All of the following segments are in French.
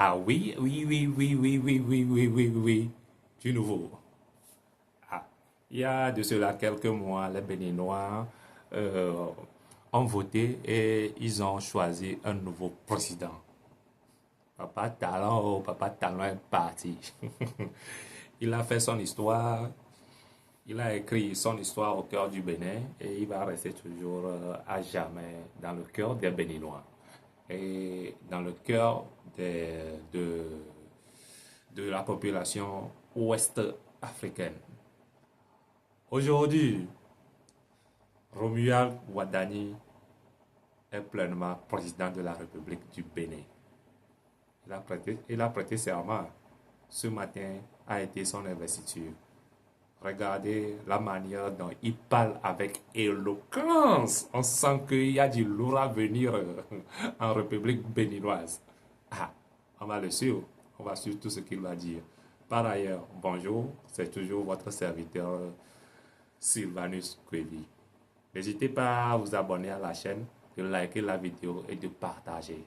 Ah oui, oui, oui, oui, oui, oui, oui, oui, oui, oui, du nouveau. Ah, il y a de cela quelques mois, les Béninois euh, ont voté et ils ont choisi un nouveau président. Papa Talon est parti. Il a fait son histoire, il a écrit son histoire au cœur du Bénin et il va rester toujours à jamais dans le cœur des Béninois et dans le cœur de la population ouest-africaine. Aujourd'hui, Romuald Wadani est pleinement président de la République du Bénin. Il a prêté serment. Ce matin a été son investiture. Regardez la manière dont il parle avec éloquence. On sent qu'il y a du lourd à venir en République béninoise. Ah, on va le suivre. On va suivre tout ce qu'il va dire. Par ailleurs, bonjour, c'est toujours votre serviteur Sylvanus Kwevi. N'hésitez pas à vous abonner à la chaîne, de liker la vidéo et de partager.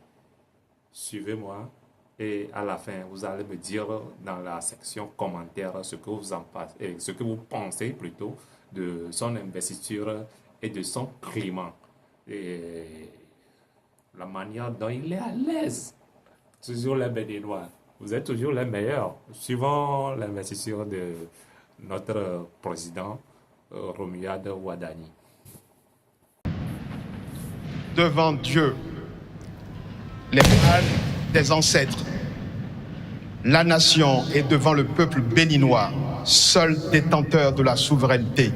Suivez-moi et à la fin, vous allez me dire dans la section commentaires ce que vous en pensez, ce que vous pensez plutôt de son investiture et de son climat. Et la manière dont il est à l'aise. Toujours les Béninois. Vous êtes toujours les meilleurs. Suivant l'investiture de notre président Romuald Wadani. Devant Dieu, les mâles des ancêtres, la nation et devant le peuple béninois, seul détenteur de la souveraineté.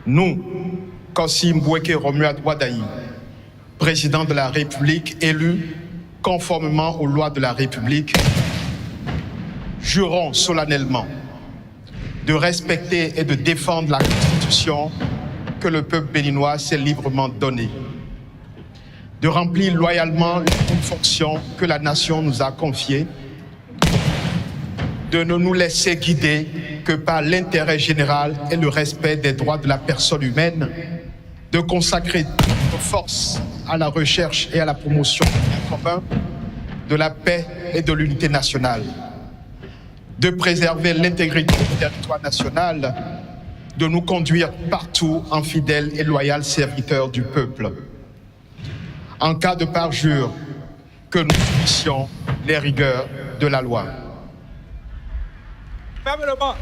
Nous, Kossi Mboueke Romuald Wadani, président de la République élu conformément aux lois de la République, jurons solennellement de respecter et de défendre la Constitution que le peuple béninois s'est librement donnée, de remplir loyalement les fonctions que la nation nous a confiées, de ne nous laisser guider que par l'intérêt général et le respect des droits de la personne humaine, de consacrer nos forces à la recherche et à la promotion du bien commun, de la paix et de l'unité nationale, de préserver l'intégrité du territoire national, de nous conduire partout en fidèles et loyaux serviteurs du peuple. En cas de parjure, que nous subissions les rigueurs de la loi. Fermez le banc.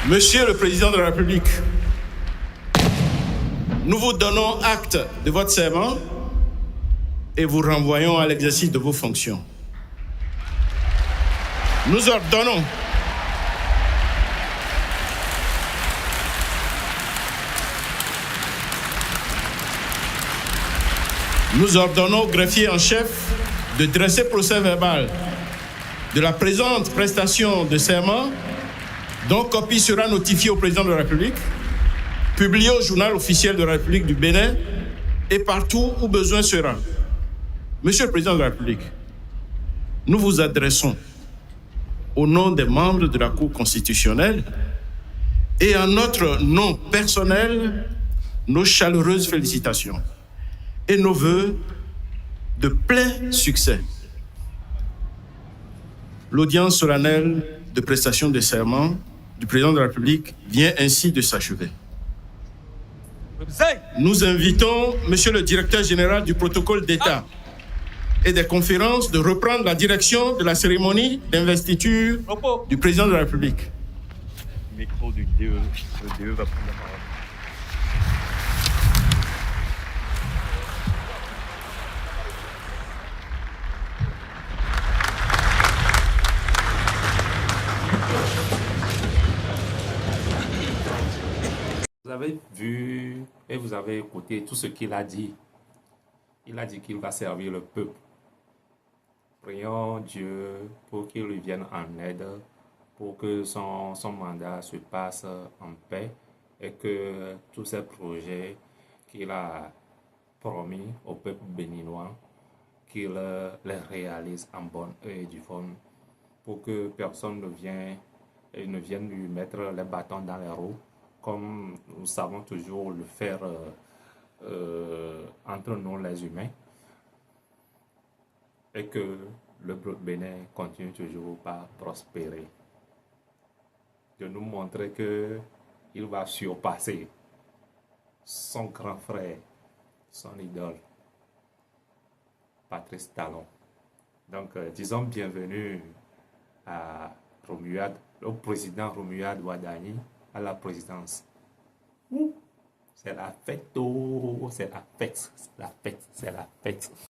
Monsieur le Président de la République, nous vous donnons acte de votre serment et vous renvoyons à l'exercice de vos fonctions. Nous ordonnons au greffier en chef de dresser procès verbal de la présente prestation de serment, dont copie sera notifiée au président de la République, publiée au journal officiel de la République du Bénin et partout où besoin sera. Monsieur le président de la République, nous vous adressons au nom des membres de la Cour constitutionnelle et en notre nom personnel nos chaleureuses félicitations et nos vœux de plein succès. L'audience solennelle de prestation de serment du président de la République vient ainsi de s'achever. Nous invitons Monsieur le directeur général du protocole d'État et des conférences de reprendre la direction de la cérémonie d'investiture du président de la République. Le micro du DE, le DE va prendre la parole. Vous avez vu et vous avez écouté tout ce qu'il a dit. Il a dit qu'il va servir le peuple. Prions Dieu pour qu'il lui vienne en aide, pour que son mandat se passe en paix et que tous ces projets qu'il a promis au peuple béninois, qu'il les réalise en bonne et due forme, pour que personne ne vienne et ne viennent lui mettre les bâtons dans les roues, comme nous savons toujours le faire entre nous les humains, et que le Bénin continue toujours par prospérer. De nous montrer qu'il va surpasser son grand frère, son idole, Patrice Talon. Donc, disons bienvenue à Romuald, au président Romuald Wadani, à la présidence. C'est la fête, oh, c'est la fête, c'est la fête, c'est la fête.